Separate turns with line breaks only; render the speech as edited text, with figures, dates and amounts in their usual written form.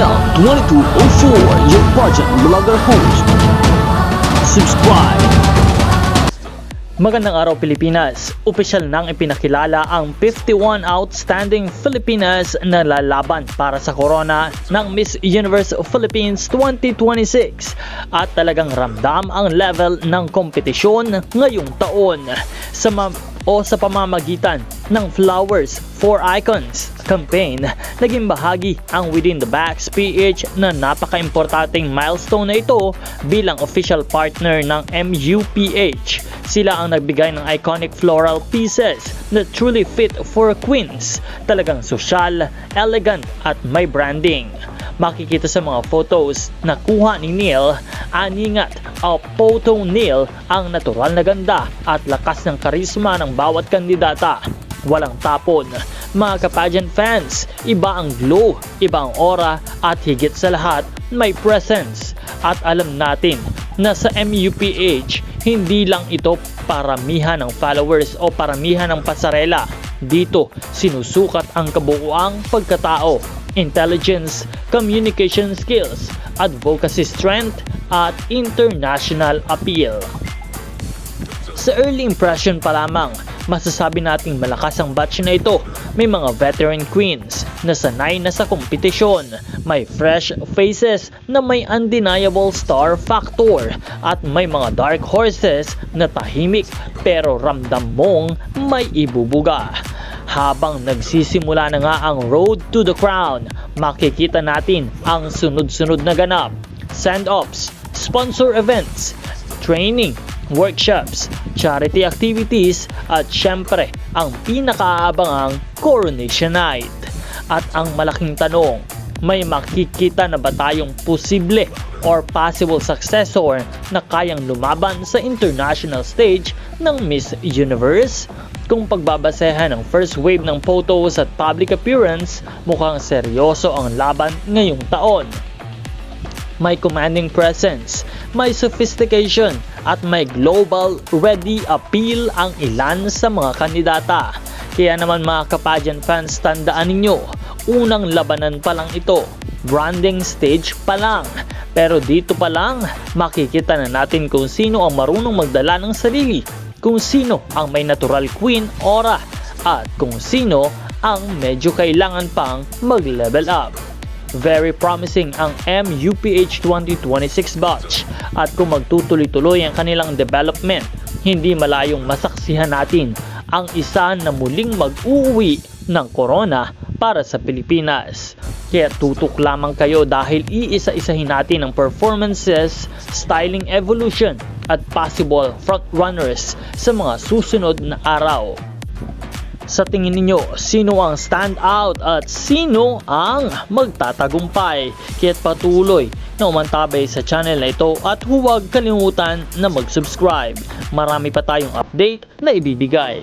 Neil 2204, your project vlogger host. Subscribe.
Magandang araw Pilipinas! Opisyal nang ipinakilala ang 51 outstanding Filipinas na lalaban para sa corona ng Miss Universe Philippines 2026 at talagang ramdam ang level ng kompetisyon ngayong taon sa pamamagitan ng Flowers for Icons campaign. Naging bahagi ang Within the Box PH na napaka-importanteng milestone na ito bilang official partner ng MUPH. Sila ang nagbigay ng iconic floral pieces na truly fit for queens. Talagang sosyal, elegant at may branding. Makikita sa mga photos na kuha ni Neil, aningat o photo Neil ang natural na ganda at lakas ng karisma ng bawat kandidata. Walang tapon. Mga ka-pageant fans, iba ang glow, iba ang aura at higit sa lahat, may presence. At alam natin na sa MUPH, hindi lang ito paramihan ng followers o paramihan ng pasarela. Dito, sinusukat ang kabuuang pagkatao, intelligence, communication skills, advocacy strength, at international appeal. Sa early impression pa lamang, masasabi nating malakas ang batch na ito. May mga veteran queens na sanay na sa kompetisyon, may fresh faces na may undeniable star factor, at may mga dark horses na tahimik pero ramdam mong may ibubuga. Habang nagsisimula na nga ang road to the crown, makikita natin ang sunod-sunod na ganap, send-offs, sponsor events, training, workshops, charity activities at syempre ang pinakaabangang Coronation Night. At ang malaking tanong, may makikita na ba tayong posible or possible successor na kayang lumaban sa international stage ng Miss Universe? Kung pagbabasehan ng first wave ng photos at public appearance, mukhang seryoso ang laban ngayong taon. May commanding presence, may sophistication, at may global ready appeal ang ilan sa mga kandidata. Kaya naman mga ka-pageant fans, tandaan ninyo, unang labanan pa lang ito, branding stage pa lang. Pero dito pa lang, makikita na natin kung sino ang marunong magdala ng sarili, kung sino ang may natural queen aura, at kung sino ang medyo kailangan pang mag-level up. Very promising ang MUPH 2026 batch, at kung magtutuloy-tuloy ang kanilang development, hindi malayong masaksihan natin ang isa na muling mag-uuwi ng corona para sa Pilipinas. Kaya tutok lamang kayo dahil iisa-isahin natin ang performances, styling evolution at possible frontrunners sa mga susunod na araw. Sa tingin ninyo, sino ang stand out at sino ang magtatagumpay? Kaya't patuloy na umantabay sa channel na ito at huwag kalimutan na mag-subscribe. Marami pa tayong update na ibibigay.